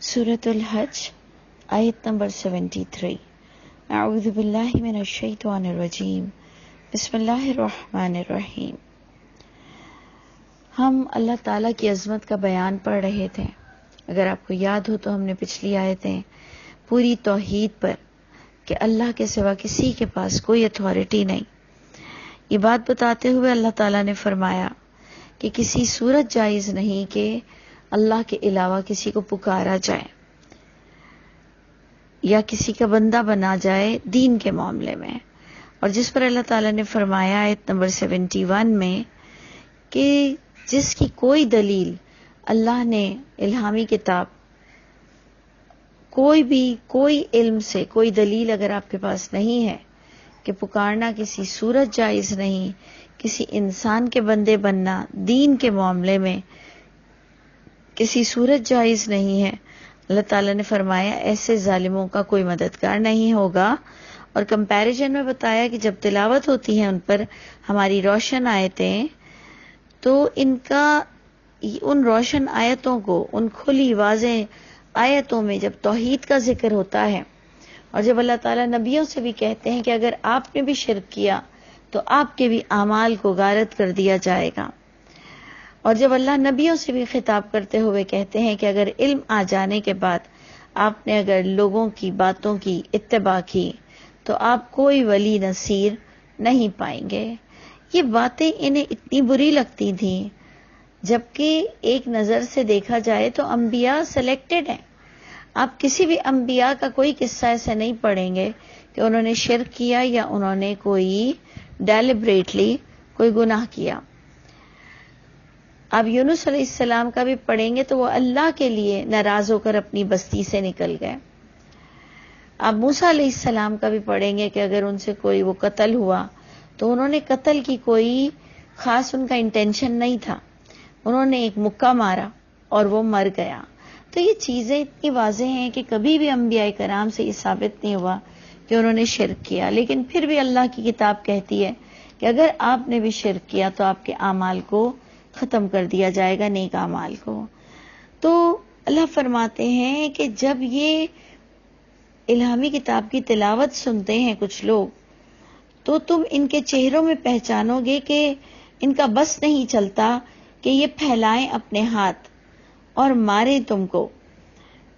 سورۃ الحج آیت نمبر 73۔ اعوذ باللہ من الشیطان الرجیم، بسم اللہ الرحمن الرحیم۔ ہم اللہ تعالیٰ کی عظمت کا بیان پڑھ رہے تھے۔ اگر آپ کو یاد ہو تو ہم نے پچھلی آیتیں پوری توحید پر کہ اللہ کے سوا کسی کے پاس کوئی اتھارٹی نہیں، یہ بات بتاتے ہوئے اللہ تعالیٰ نے فرمایا کہ کسی صورت جائز نہیں کہ اللہ کے علاوہ کسی کو پکارا جائے یا کسی کا بندہ بنا جائے دین کے معاملے میں۔ اور جس پر اللہ تعالیٰ نے فرمایا آیت نمبر 71 میں کہ جس کی کوئی دلیل اللہ نے الہامی کتاب کوئی علم سے کوئی دلیل اگر آپ کے پاس نہیں ہے کہ پکارنا کسی صورت جائز نہیں، کسی انسان کے بندے بننا دین کے معاملے میں کسی صورت جائز نہیں ہے، اللہ تعالیٰ نے فرمایا ایسے ظالموں کا کوئی مددگار نہیں ہوگا۔ اور کمپیریزن میں بتایا کہ جب تلاوت ہوتی ہے ان پر ہماری روشن آیتیں تو ان روشن آیتوں کو، ان کھلی واضح آیتوں میں جب توحید کا ذکر ہوتا ہے اور جب اللہ تعالیٰ نبیوں سے بھی کہتے ہیں کہ اگر آپ نے بھی شرک کیا تو آپ کے بھی اعمال کو غارت کر دیا جائے گا، اور جب اللہ نبیوں سے بھی خطاب کرتے ہوئے کہتے ہیں کہ اگر علم آ جانے کے بعد آپ نے اگر لوگوں کی باتوں کی اتباع کی تو آپ کوئی ولی نصیر نہیں پائیں گے، یہ باتیں انہیں اتنی بری لگتی تھیں، جبکہ ایک نظر سے دیکھا جائے تو انبیاء سلیکٹڈ ہیں۔ آپ کسی بھی انبیاء کا کوئی قصہ ایسے نہیں پڑھیں گے کہ انہوں نے شرک کیا یا انہوں نے کوئی ڈیلیبریٹلی کوئی گناہ کیا۔ آپ یونس علیہ السلام کا بھی پڑھیں گے تو وہ اللہ کے لیے ناراض ہو کر اپنی بستی سے نکل گئے۔ آپ موسیٰ علیہ السلام کا بھی پڑھیں گے کہ اگر ان سے کوئی وہ قتل ہوا تو انہوں نے قتل کی کوئی خاص ان کا انٹینشن نہیں تھا، انہوں نے ایک مکہ مارا اور وہ مر گیا۔ تو یہ چیزیں اتنی واضح ہیں کہ کبھی بھی انبیاء کرام سے یہ ثابت نہیں ہوا کہ انہوں نے شرک کیا، لیکن پھر بھی اللہ کی کتاب کہتی ہے کہ اگر آپ نے بھی شرک کیا تو آپ کے اعمال کو ختم کر دیا جائے گا، نیک اعمال کو۔ تو اللہ فرماتے ہیں کہ جب یہ الہامی کتاب کی تلاوت سنتے ہیں کچھ لوگ تو تم ان کے چہروں میں پہچانو گے کہ ان کا بس نہیں چلتا کہ یہ پھیلائیں اپنے ہاتھ اور مارے تم کو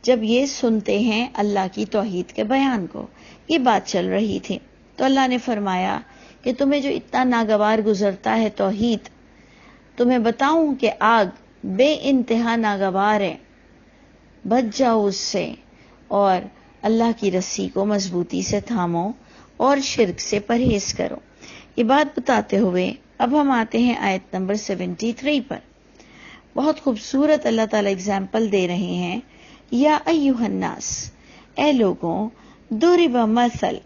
جب یہ سنتے ہیں اللہ کی توحید کے بیان کو۔ یہ بات چل رہی تھی تو اللہ نے فرمایا کہ تمہیں جو اتنا ناگوار گزرتا ہے توحید، تمہیں بتاؤں کہ آگ بے انتہا ناگوار ہے، بچ جاؤ اس سے اور اللہ کی رسی کو مضبوطی سے تھامو اور شرک سے پرہیز کرو۔ یہ بات بتاتے ہوئے اب ہم آتے ہیں آیت نمبر 73 پر۔ بہت خوبصورت اللہ تعالیٰ اگزامپل دے رہے ہیں۔ یا ایھا الناس، اے لوگوں، ضرب مثل،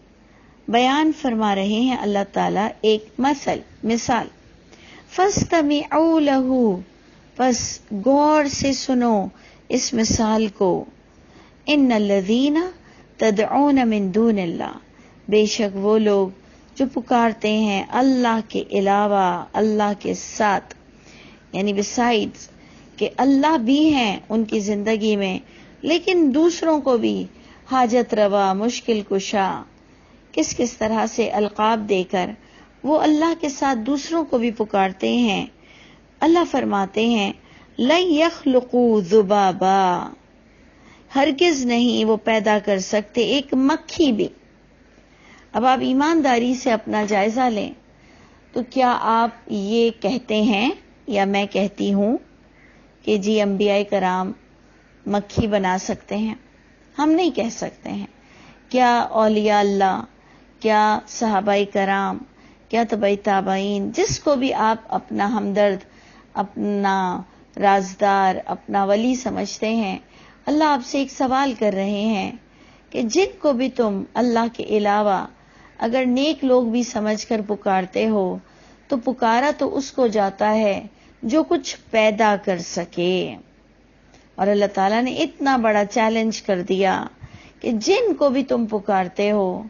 بیان فرما رہے ہیں اللہ تعالیٰ ایک مثال، فاستمعوا لہ، پس غور سے سنو اس مثال کو، ان الذین تدعون من دون اللہ، بے شک وہ لوگ جو پکارتے ہیں اللہ کے علاوہ، اللہ کے ساتھ، یعنی بسائڈز، کہ اللہ بھی ہیں ان کی زندگی میں لیکن دوسروں کو بھی حاجت روا، مشکل کشا، کس طرح سے القاب دے کر وہ اللہ کے ساتھ دوسروں کو بھی پکارتے ہیں۔ اللہ فرماتے ہیں لن یخلقوا ذبابا، ہرگز نہیں وہ پیدا کر سکتے ایک مکھی بھی۔ اب آپ ایمانداری سے اپنا جائزہ لیں تو کیا آپ یہ کہتے ہیں یا میں کہتی ہوں کہ جی انبیاء کرام مکھی بنا سکتے ہیں؟ ہم نہیں کہہ سکتے ہیں۔ کیا اولیاء اللہ، کیا صحابہ کرام، کیا تبع تابعین، جس کو بھی آپ اپنا ہمدرد، اپنا رازدار، اپنا ولی سمجھتے ہیں، اللہ آپ سے ایک سوال کر رہے ہیں کہ جن کو بھی تم اللہ کے علاوہ اگر نیک لوگ بھی سمجھ کر پکارتے ہو تو پکارا تو اس کو جاتا ہے جو کچھ پیدا کر سکے۔ اور اللہ تعالیٰ نے اتنا بڑا چیلنج کر دیا کہ جن کو بھی تم پکارتے ہو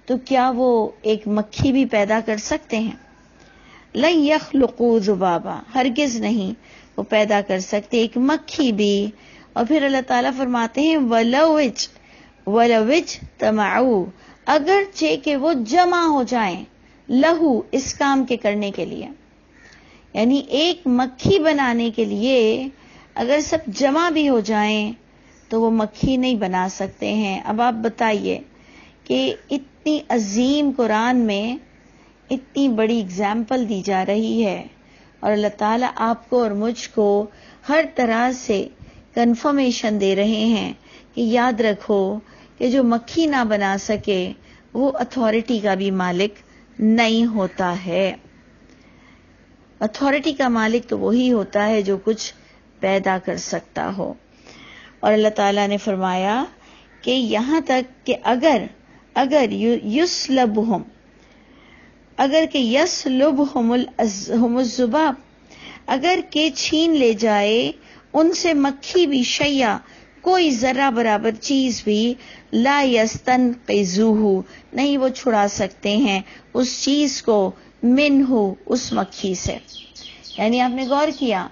تو کیا وہ ایک مکھی بھی پیدا کر سکتے ہیں؟ لن یخلقوا ذبابا، ہرگز نہیں وہ پیدا کر سکتے ایک مکھی بھی اور پھر اللہ تعالیٰ فرماتے ہیں وَلَوِجْ تَمَعُوا، اگرچہ کہ وہ جمع ہو جائیں لہو اس کام کے کرنے کے لیے، یعنی ایک مکھی بنانے کے لیے اگر سب جمع بھی ہو جائیں تو وہ مکھی نہیں بنا سکتے ہیں۔ اب آپ بتائیے کہ اتنی عظیم قرآن میں اتنی بڑی اگزامپل دی جا رہی ہے، اور اللہ تعالیٰ آپ کو اور مجھ کو ہر طرح سے کنفرمیشن دے رہے ہیں کہ یاد رکھو کہ جو مکھی نہ بنا سکے وہ اتھارٹی کا بھی مالک نہیں ہوتا ہے۔ اتھارٹی کا مالک تو وہی ہوتا ہے جو کچھ پیدا کر سکتا ہو۔ اور اللہ تعالیٰ نے فرمایا کہ یہاں تک کہ اگر یسلبہم، اگر کہ یسلبہم الذباب، اگر کہ چھین لے جائے ان سے مکھی بھی، شیء کوئی ذرہ برابر چیز بھی، لا یستنقذوہ نہیں وہ چھڑا سکتے ہیں اس چیز کو، منہ اس مکھی سے۔ یعنی آپ نے غور کیا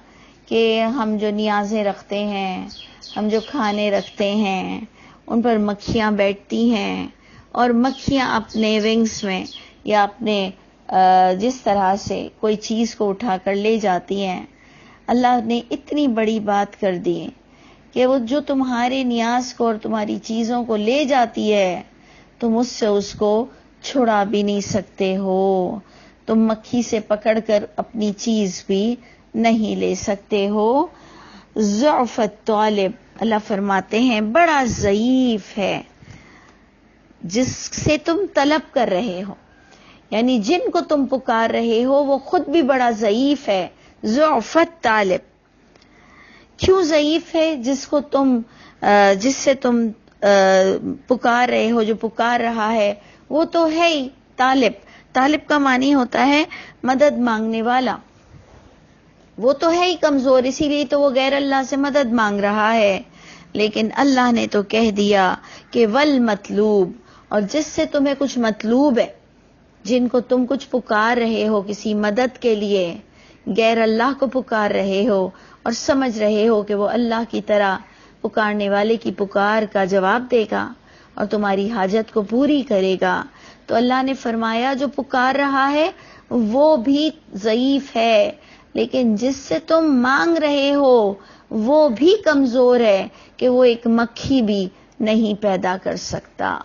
کہ ہم جو نیازیں رکھتے ہیں، ہم جو کھانے رکھتے ہیں، ان پر مکھیاں بیٹھتی ہیں، اور مکھیاں اپنے ونگز میں یا اپنے جس طرح سے کوئی چیز کو اٹھا کر لے جاتی ہیں۔ اللہ نے اتنی بڑی بات کر دی کہ وہ جو تمہارے نیاز کو اور تمہاری چیزوں کو لے جاتی ہے، تم اس سے اس کو چھڑا بھی نہیں سکتے ہو، تم مکھی سے پکڑ کر اپنی چیز بھی نہیں لے سکتے ہو۔ ضعف الطالب، اللہ فرماتے ہیں بڑا ضعیف ہے جس سے تم طلب کر رہے ہو، یعنی جن کو تم پکار رہے ہو وہ خود بھی بڑا ضعیف ہے۔ ضعف الطالب، کیوں ضعیف ہے؟ جس سے تم پکار رہے ہو، جو پکار رہا ہے وہ تو ہے ہی طالب۔ طالب کا معنی ہوتا ہے مدد مانگنے والا، وہ تو ہے ہی کمزور، اسی لیے تو وہ غیر اللہ سے مدد مانگ رہا ہے۔ لیکن اللہ نے تو کہہ دیا کہ والمطلوب، اور جس سے تمہیں کچھ مطلوب ہے، جن کو تم کچھ پکار رہے ہو کسی مدد کے لیے، غیر اللہ کو پکار رہے ہو اور سمجھ رہے ہو کہ وہ اللہ کی طرح پکارنے والے کی پکار کا جواب دے گا اور تمہاری حاجت کو پوری کرے گا، تو اللہ نے فرمایا جو پکار رہا ہے وہ بھی ضعیف ہے، لیکن جس سے تم مانگ رہے ہو وہ بھی کمزور ہے کہ وہ ایک مکھی بھی نہیں پیدا کر سکتا۔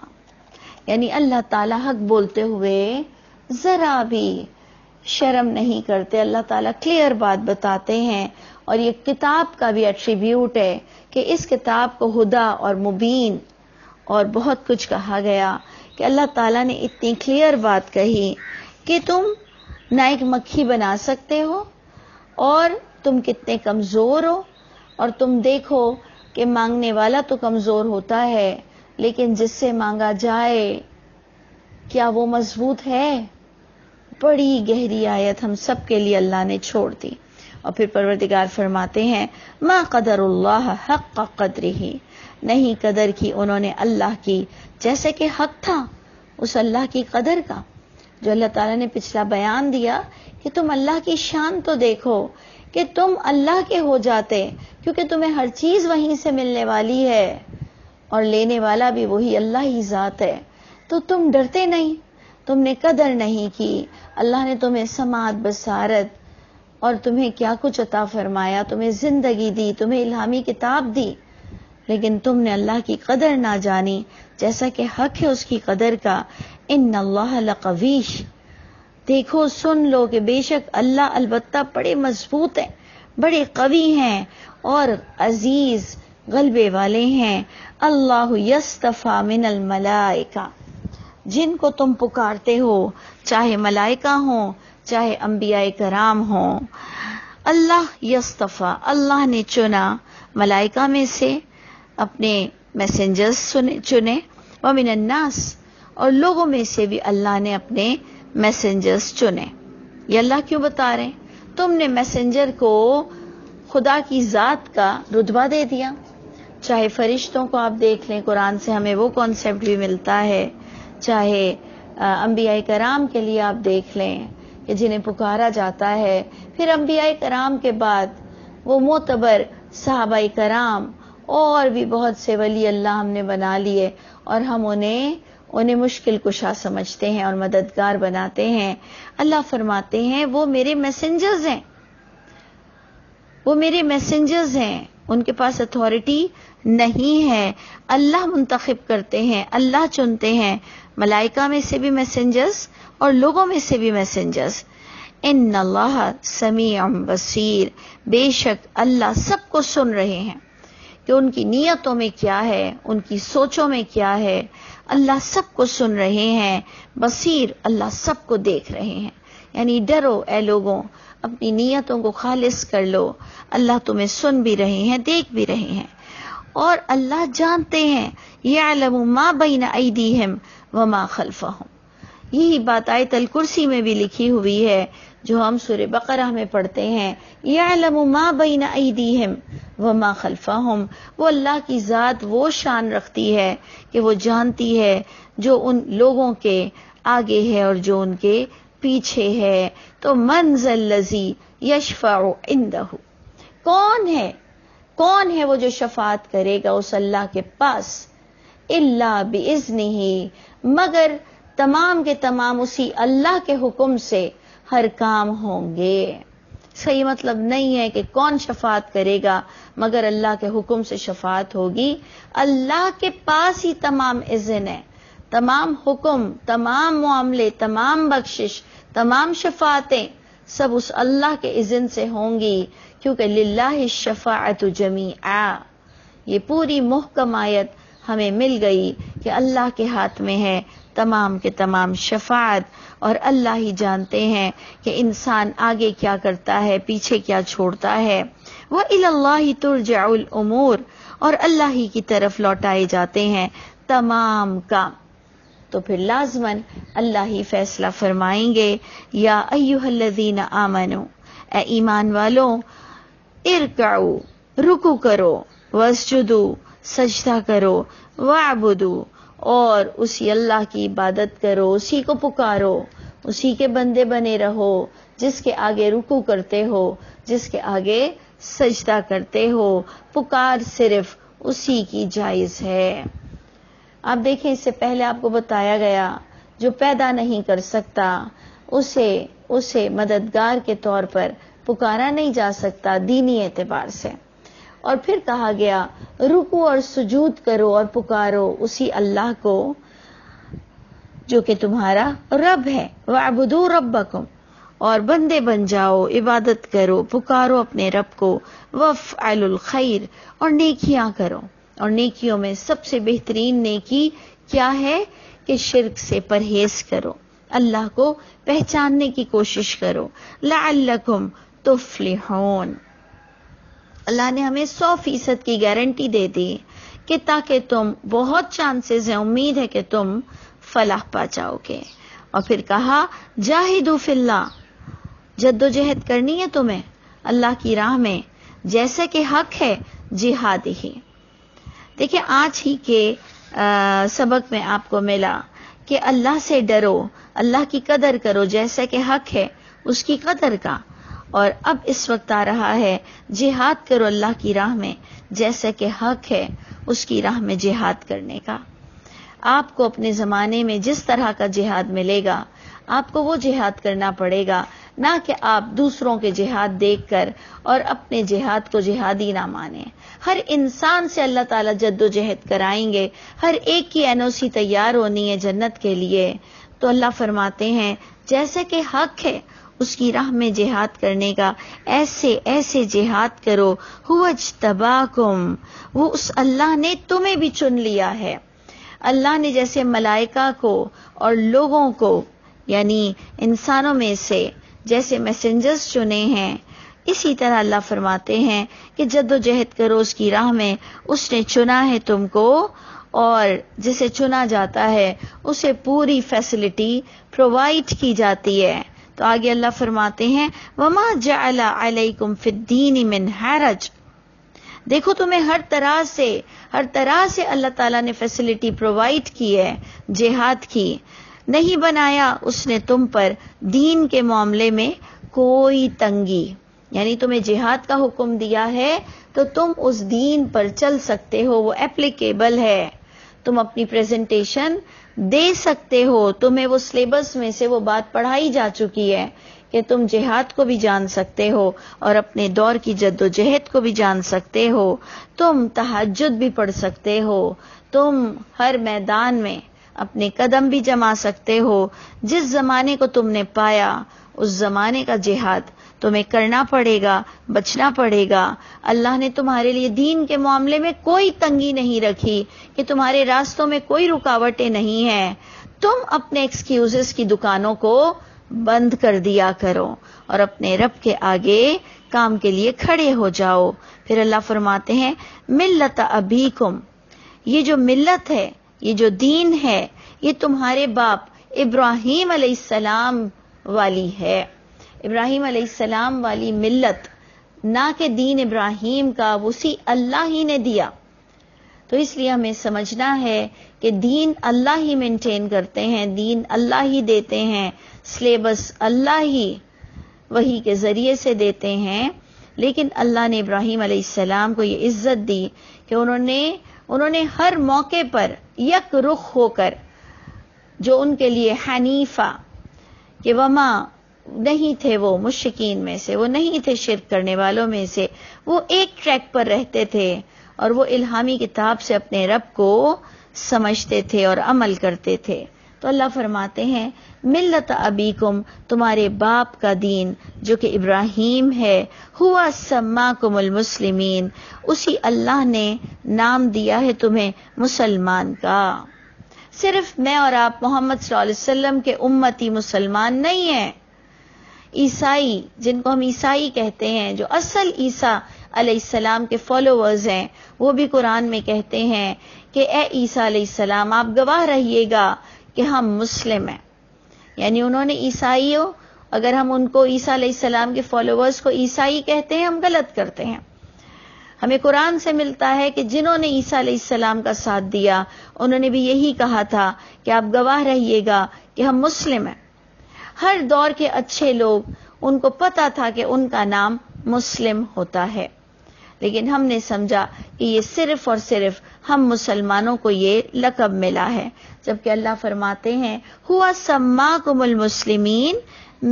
یعنی اللہ تعالیٰ حق بولتے ہوئے ذرا بھی شرم نہیں کرتے، اللہ تعالیٰ کلیئر بات بتاتے ہیں، اور یہ کتاب کا بھی ایٹریبیوٹ ہے کہ اس کتاب کو ہدا اور مبین اور بہت کچھ کہا گیا کہ اللہ تعالیٰ نے اتنی کلیئر بات کہی کہ تم نہ ایک مکھی بنا سکتے ہو، اور تم کتنے کمزور ہو، اور تم دیکھو کہ مانگنے والا تو کمزور ہوتا ہے لیکن جس سے مانگا جائے کیا وہ مضبوط ہے؟ بڑی گہری آیت ہم سب کے لیے اللہ نے چھوڑ دی۔ اور پھر پروردگار فرماتے ہیں ما قدر اللہ حق قدرہ، نہیں قدر کی انہوں نے اللہ کی جیسے کہ حق تھا اس اللہ کی قدر کا، جو اللہ تعالیٰ نے پچھلا بیان دیا کہ تم اللہ کی شان تو دیکھو کہ تم اللہ کے ہو جاتے، کیونکہ تمہیں ہر چیز وہیں سے ملنے والی ہے اور لینے والا بھی وہی اللہ ہی ذات ہے، تو تم ڈرتے نہیں، تم نے قدر نہیں کی۔ اللہ نے تمہیں سماعت، بصارت اور تمہیں کیا کچھ عطا فرمایا، تمہیں زندگی دی، تمہیں الہامی کتاب دی، لیکن تم نے اللہ کی قدر نہ جانی جیسا کہ حق ہے اس کی قدر کا۔ ان اللہ لقویش، دیکھو سن لو کہ بے شک اللہ البتہ بڑے مضبوط ہیں، بڑے قوی ہیں اور عزیز غلبے والے ہیں۔ اللہ یصطفی من الملائکہ، جن کو تم پکارتے ہو چاہے ملائکہ ہوں چاہے انبیاء کرام ہوں، اللہ یصطفی، اللہ نے چنا ملائکہ میں سے اپنے میسنجرز چنے، ومن الناس، اور لوگوں میں سے بھی اللہ نے اپنے میسنجرز چنے۔ یہ اللہ کیوں بتا رہے ہیں؟ تم نے میسنجر کو خدا کی ذات کا رتبہ دے دیا، چاہے فرشتوں کو آپ دیکھ لیں، قرآن سے ہمیں وہ کانسیپٹ بھی ملتا ہے، چاہے انبیاء کرام کے لیے آپ دیکھ لیں کہ جنہیں پکارا جاتا ہے، پھر انبیاء کرام کے بعد وہ معتبر صحابہ کرام اور بھی بہت سے ولی اللہ ہم نے بنا لیے اور ہم انہیں مشکل کشا سمجھتے ہیں اور مددگار بناتے ہیں. اللہ فرماتے ہیں وہ میرے میسنجرز ہیں، وہ میرے میسنجرز ہیں، ان کے پاس اتھارٹی نہیں ہے. اللہ منتخب کرتے ہیں، اللہ چنتے ہیں، ملائکہ میں سے بھی میسنجرز اور لوگوں میں سے بھی میسنجرز. ان اللہ سمیع بصیر، بے شک اللہ سب کو سن رہے ہیں کہ ان کی نیتوں میں کیا ہے، ان کی سوچوں میں کیا ہے. اللہ سب کو سن رہے ہیں. بصیر، اللہ سب کو دیکھ رہے ہیں. یعنی ڈرو اے لوگوں، اپنی نیتوں کو خالص کر لو، اللہ تمہیں سن بھی رہے ہیں، دیکھ بھی رہے ہیں. اور اللہ جانتے ہیں، یعلم ما بین ایدیہم وما خلفہم. یہی بات آیت الکرسی میں بھی لکھی ہوئی ہے جو ہم سورہ بقرہ میں پڑھتے ہیں. یعلم ما بین ایدیہم وما خلفہم. وہ اللہ کی ذات وہ شان رکھتی ہے کہ وہ جانتی ہے جو ان لوگوں کے آگے ہے اور جو ان کے پیچھے ہے. تو من ذا الذی یشفع عندہ، کون ہے وہ جو شفاعت کرے گا اس اللہ کے پاس؟ الا باذنہ، مگر تمام کے تمام اسی اللہ کے حکم سے ہر کام ہوں گے. صحیح مطلب نہیں ہے کہ کون شفاعت کرے گا مگر اللہ کے حکم سے شفاعت ہوگی. اللہ کے پاس ہی تمام اذن ہے، تمام حکم، تمام معاملے، تمام بخشش، تمام شفاعتیں سب اس اللہ کے اذن سے ہوں گی، کیونکہ للہ الشفاعت جمیعا. یہ پوری محکم آیت ہمیں مل گئی کہ اللہ کے ہاتھ میں ہے تمام کے تمام شفاعت، اور اللہ ہی جانتے ہیں کہ انسان آگے کیا کرتا ہے، پیچھے کیا چھوڑتا ہے. وَإِلَى اللَّهِ تُرْجَعُ الْأُمُورُ، اور اللہ ہی کی طرف لوٹائے جاتے ہیں تمام کام. تو پھر لازماً اللہ ہی فیصلہ فرمائیں گے. یا ایھا الذین آمنوا، اے ایمان والوں، ارکعوا، رکوع کرو، واسجدوا، سجدہ کرو، واعبدوا، اور اسی اللہ کی عبادت کرو، اسی کو پکارو، اسی کے بندے بنے رہو، جس کے آگے رکوع کرتے ہو، جس کے آگے سجدہ کرتے ہو. پکار صرف اسی کی جائز ہے. آپ دیکھیں اس سے پہلے آپ کو بتایا گیا جو پیدا نہیں کر سکتا اسے مددگار کے طور پر پکارا نہیں جا سکتا دینی اعتبار سے. اور پھر کہا گیا رکوع اور سجود کرو اور پکارو اسی اللہ کو جو کہ تمہارا رب ہے. وَاعْبُدُوا رَبَّكُمْ، اور بندے بن جاؤ، عبادت کرو، پکارو اپنے رب کو. وَافْعَلُوا الْخَيْرَ، اور نیکیاں کرو. اور نیکیوں میں سب سے بہترین نیکی کیا ہے کہ شرک سے پرہیز کرو، اللہ کو پہچاننے کی کوشش کرو. لَعَلَّكُمْ تُفْلِحُونَ، اللہ نے ہمیں 100% کی گارنٹی دے دی کہ تاکہ تم، بہت چانسز ہیں، امید ہے کہ تم فلاح پا جاؤ گے. اور پھر کہا جاہدوا فی اللہ، جد و جہد کرنی ہے تمہیں اللہ کی راہ میں، جیسے کہ حق ہے جہاد ہی. دیکھیں آج ہی کے سبق میں آپ کو ملا کہ اللہ سے ڈرو، اللہ کی قدر کرو، جیسے کہ حق ہے اس کی قدر کا. اور اب اس وقت آ رہا ہے جہاد کرو اللہ کی راہ میں، جیسے کہ حق ہے اس کی راہ میں جہاد کرنے کا. آپ کو اپنے زمانے میں جس طرح کا جہاد ملے گا آپ کو وہ جہاد کرنا پڑے گا، نہ کہ آپ دوسروں کے جہاد دیکھ کر اور اپنے جہاد کو جہادی نہ مانیں. ہر انسان سے اللہ تعالیٰ جد و جہد کرائیں گے، ہر ایک کی NOC تیار ہونی ہے جنت کے لیے. تو اللہ فرماتے ہیں جیسے کہ حق ہے اس کی راہ میں جہاد کرنے کا، ایسے جہاد کرو. هو اجتباکم، وہ اس اللہ نے تمہیں بھی چن لیا ہے. اللہ نے جیسے ملائکہ کو اور لوگوں کو، یعنی انسانوں میں سے جیسے میسنجرز چنے ہیں، اسی طرح اللہ فرماتے ہیں کہ جد و جہد کرو اس کی راہ میں. اس نے چنا ہے تم کو، اور جسے چنا جاتا ہے اسے پوری فیسلٹی پرووائڈ کی جاتی ہے. تو آگے اللہ فرماتے ہیں وَمَا جَعَلَ عَلَيْكُمْ فِي الدِّينِ مِنْ حَرَجٍ، دیکھو تمہیں ہر طرح سے اللہ تعالیٰ نے فیسلٹی پرووائڈ کی ہے جہاد کی. نہیں بنایا اس نے تم پر دین کے معاملے میں کوئی تنگی، یعنی تمہیں جہاد کا حکم دیا ہے تو تم اس دین پر چل سکتے ہو، وہ ایپلیکیبل ہے، تم اپنی پریزنٹیشن دے سکتے ہو، تمہیں وہ سلیبس میں سے وہ بات پڑھائی جا چکی ہے کہ تم جہاد کو بھی جان سکتے ہو اور اپنے دور کی جد و جہد کو بھی جان سکتے ہو، تم تہجد بھی پڑھ سکتے ہو، تم ہر میدان میں اپنے قدم بھی جما سکتے ہو، جس زمانے کو تم نے پایا اس زمانے کا جہاد تمہیں کرنا پڑے گا، بچنا پڑے گا۔ اللہ نے تمہارے لیے دین کے معاملے میں کوئی تنگی نہیں رکھی کہ تمہارے راستوں میں کوئی رکاوٹیں نہیں ہیں، تم اپنے ایکسکیوزز کی دکانوں کو بند کر دیا کرو اور اپنے رب کے آگے کام کے لیے کھڑے ہو جاؤ۔ پھر اللہ فرماتے ہیں ملت ابیکم، یہ جو ملت ہے، یہ جو دین ہے، یہ تمہارے باپ ابراہیم علیہ السلام والی ہے، ابراہیم علیہ السلام والی ملت، نہ کہ دین ابراہیم کا اسی اللہ ہی نے دیا۔ تو اس لیے ہمیں سمجھنا ہے کہ دین اللہ ہی مینٹین کرتے ہیں، دین اللہ ہی دیتے ہیں، سلیبس اللہ ہی وحی کے ذریعے سے دیتے ہیں، لیکن اللہ نے ابراہیم علیہ السلام کو یہ عزت دی کہ انہوں نے ہر موقع پر یک رخ ہو کر، جو ان کے لیے حنیفہ، کہ وما نہیں تھے وہ مشرکین میں سے، وہ نہیں تھے شرک کرنے والوں میں سے، وہ ایک ٹریک پر رہتے تھے اور وہ الہامی کتاب سے اپنے رب کو سمجھتے تھے اور عمل کرتے تھے۔ تو اللہ فرماتے ہیں ملت ابیکم، تمہارے باپ کا دین جو کہ ابراہیم ہے، ہوا سماکم المسلمین، اسی اللہ نے نام دیا ہے تمہیں مسلمان کا۔ صرف میں اور آپ محمد صلی اللہ علیہ وسلم کے امتی مسلمان نہیں ہیں، عیسائی جن کو ہم عیسائی کہتے ہیں، جو اصل عیسیٰ علیہ السلام کے فالوورز ہیں، وہ بھی قرآن میں کہتے ہیں کہ اے عیسیٰ علیہ السلام آپ گواہ رہیے گا کہ ہم مسلم ہیں۔ یعنی انہوں نے عیسائیوں، اگر ہم ان کو عیسیٰ علیہ السلام کے فالوورز کو عیسائی کہتے ہیں ہم غلط کرتے ہیں۔ ہمیں قرآن سے ملتا ہے کہ جنہوں نے عیسیٰ علیہ السلام کا ساتھ دیا انہوں نے بھی یہی کہا تھا کہ آپ گواہ رہیے گا کہ ہم مسلم ہیں۔ ہر دور کے اچھے لوگ، ان کو پتا تھا کہ ان کا نام مسلم ہوتا ہے، لیکن ہم نے سمجھا کہ یہ صرف اور صرف ہم مسلمانوں کو یہ لقب ملا ہے، جبکہ اللہ فرماتے ہیں ہوا سماکم المسلمین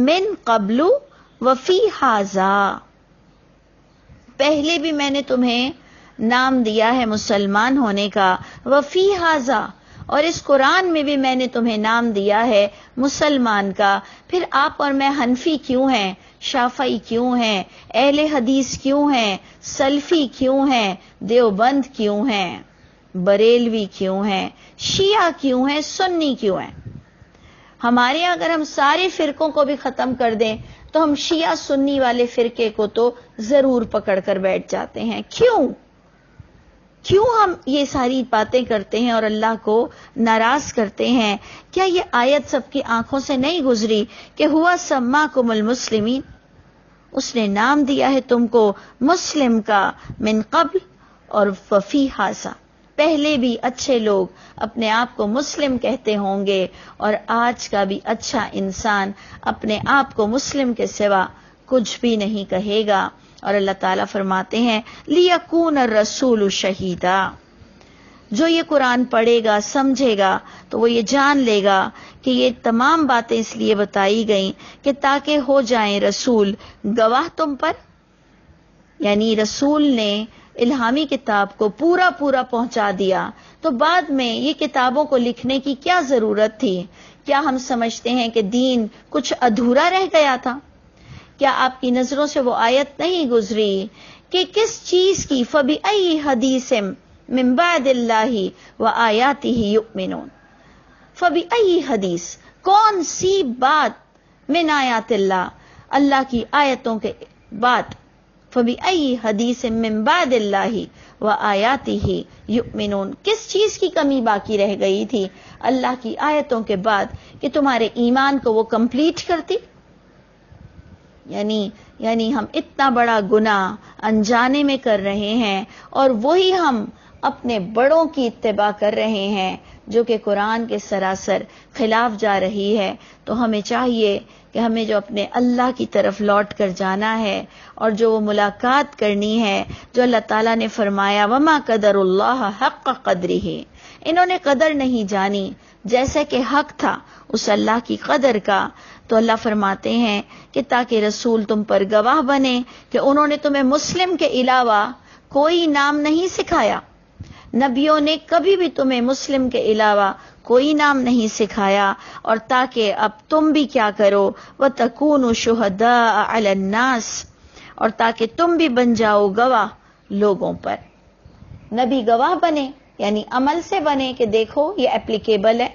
من قبل وفی ھذا، پہلے بھی میں نے تمہیں نام دیا ہے مسلمان ہونے کا، وفی ھذا، اور اس قرآن میں بھی میں نے تمہیں نام دیا ہے مسلمان کا۔ پھر آپ اور میں حنفی کیوں ہیں، شافعی کیوں ہیں، اہل حدیث کیوں ہیں، سلفی کیوں ہیں، دیوبند کیوں ہیں، بریلوی کیوں ہیں، شیعہ کیوں ہیں، سنی کیوں ہیں؟ ہمارے یہاں اگر ہم سارے فرقوں کو بھی ختم کر دیں تو ہم شیعہ سنی والے فرقے کو تو ضرور پکڑ کر بیٹھ جاتے ہیں۔ کیوں ہم یہ ساری باتیں کرتے ہیں اور اللہ کو ناراض کرتے ہیں؟ کیا یہ آیت سب کی آنکھوں سے نہیں گزری کہ ہوا سماکم المسلمین، اس نے نام دیا ہے تم کو مسلم کا، من قبل اور وفی ھذا، پہلے بھی اچھے لوگ اپنے آپ کو مسلم کہتے ہوں گے، اور آج کا بھی اچھا انسان اپنے آپ کو مسلم کے سوا کچھ بھی نہیں کہے گا۔ اور اللہ تعالیٰ فرماتے ہیں لِيَكُونَ الرَّسُولُ شَهِيدًا، جو یہ قرآن پڑھے گا سمجھے گا تو وہ یہ جان لے گا کہ یہ تمام باتیں اس لیے بتائی گئیں کہ تاکہ ہو جائیں رسول گواہ تم پر، یعنی رسول نے الہامی کتاب کو پورا پہنچا دیا تو بعد میں یہ کتابوں کو لکھنے کی کیا ضرورت تھی؟ کیا ہم سمجھتے ہیں کہ دین کچھ ادھورا رہ گیا تھا؟ کیا آپ کی نظروں سے وہ آیت نہیں گزری کہ کس چیز کی فَبِأَيِّ حَدِيثٍ مِّن بَعْدِ اللَّهِ وَآيَاتِهِ يُؤْمِنُونَ، فَبِأَيِّ حدیث، کون سی بات، من آیات اللہ، اللہ کی آیتوں کے بعد، فَبِأَيِّ حَدِيثٍ مِّن بَعْدِ اللَّهِ وَآيَاتِهِ يُؤْمِنُونَ، کس چیز کی کمی باقی رہ گئی تھی اللہ کی آیتوں کے بعد کہ تمہارے ایمان کو وہ کمپلیٹ کرتی؟ یعنی ہم اتنا بڑا گناہ انجانے میں کر رہے ہیں اور وہی ہم اپنے بڑوں کی اتباع کر رہے ہیں جو کہ قرآن کے سراسر خلاف جا رہی ہے، تو ہمیں چاہیے کہ ہمیں جو اپنے اللہ کی طرف لوٹ کر جانا ہے اور جو وہ ملاقات کرنی ہے جو اللہ تعالیٰ نے فرمایا وما قدر اللہ حق قدرہ، انہوں نے قدر نہیں جانی جیسا کہ حق تھا اس اللہ کی قدر کا، تو اللہ فرماتے ہیں کہ تاکہ رسول تم پر گواہ بنے کہ انہوں نے تمہیں مسلم کے علاوہ کوئی نام نہیں سکھایا، نبیوں نے کبھی بھی تمہیں مسلم کے علاوہ کوئی نام نہیں سکھایا، اور تاکہ اب تم بھی کیا کرو وَتَكُونُوا شُهَدَاءَ عَلَى النَّاسِ، اور تاکہ تم بھی بن جاؤ گواہ لوگوں پر۔ نبی گواہ بنے یعنی عمل سے بنے کہ دیکھو یہ اپلیکیبل ہے،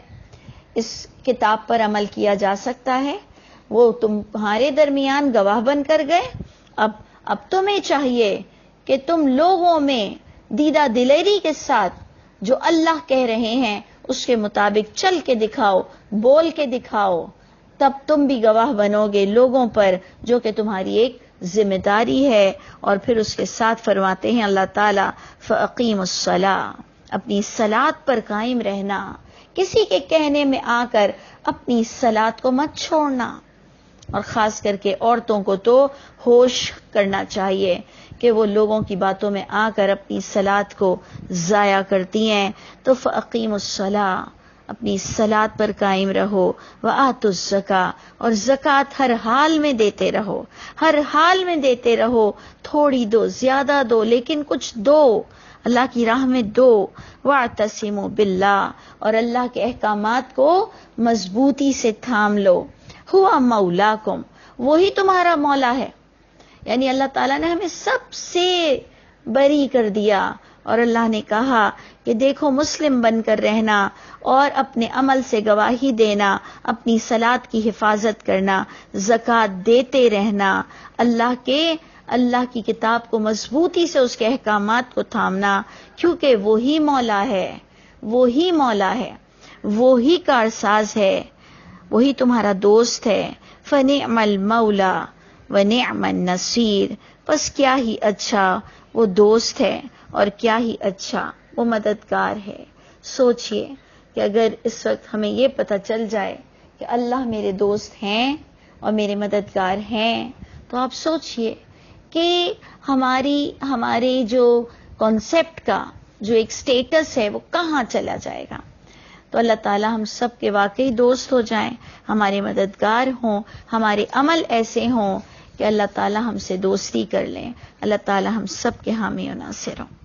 اس کتاب پر عمل کیا جا سکتا ہے، وہ تمہارے درمیان گواہ بن کر گئے، اب تمہیں چاہیے کہ تم لوگوں میں دیدہ دلیری کے ساتھ جو اللہ کہہ رہے ہیں اس کے مطابق چل کے دکھاؤ، بول کے دکھاؤ، تب تم بھی گواہ بنو گے لوگوں پر، جو کہ تمہاری ایک ذمہ داری ہے۔ اور پھر اس کے ساتھ فرماتے ہیں اللہ تعالیٰ فَأَقِيمُوا الصَّلَاةَ، اپنی صلاۃ پر قائم رہنا، کسی کے کہنے میں آ کر اپنی صلاۃ کو مت چھوڑنا، اور خاص کر کے عورتوں کو تو ہوش کرنا چاہیے کہ وہ لوگوں کی باتوں میں آ کر اپنی صلاۃ کو ضائع کرتی ہیں۔ تو فَأَقِيمُوا الصَّلَاةَ، اپنی صلاۃ پر قائم رہو، وَآتُوا الزَّکَاۃَ، اور زکوٰۃ ہر حال میں دیتے رہو، ہر حال میں دیتے رہو، تھوڑی دو زیادہ دو لیکن کچھ دو، اللہ کی راہ میں دو، وَاعْتَصِمُوا بِاللَّهِ، اور اللہ کے احکامات کو مضبوطی سے تھام لو، ہوا مولاکم، وہی تمہارا مولا ہے۔ یعنی اللہ تعالیٰ نے ہمیں سب سے بری کر دیا، اور اللہ نے کہا کہ دیکھو مسلم بن کر رہنا اور اپنے عمل سے گواہی دینا، اپنی صلاۃ کی حفاظت کرنا، زکوٰۃ دیتے رہنا، اللہ کی کتاب کو مضبوطی سے اس کے احکامات کو تھامنا، کیونکہ وہی مولا ہے، وہی مولا ہے، وہی کارساز ہے، وہی تمہارا دوست ہے۔ فَنِعْمَ الْمَوْلَى وَنِعْمَ النَّصِيرُ، بس کیا ہی اچھا وہ دوست ہے اور کیا ہی اچھا وہ مددگار ہے۔ سوچئے کہ اگر اس وقت ہمیں یہ پتہ چل جائے کہ اللہ میرے دوست ہیں اور میرے مددگار ہیں، تو آپ سوچئے کہ ہمارے جو کانسیپٹ کا جو ایک سٹیٹس ہے وہ کہاں چلا جائے گا۔ تو اللہ تعالیٰ ہم سب کے واقعی دوست ہو جائیں، ہمارے مددگار ہوں، ہمارے عمل ایسے ہوں کہ اللہ تعالیٰ ہم سے دوستی کر لیں۔ اللہ تعالیٰ ہم سب کے حامی و ناصر ہوں۔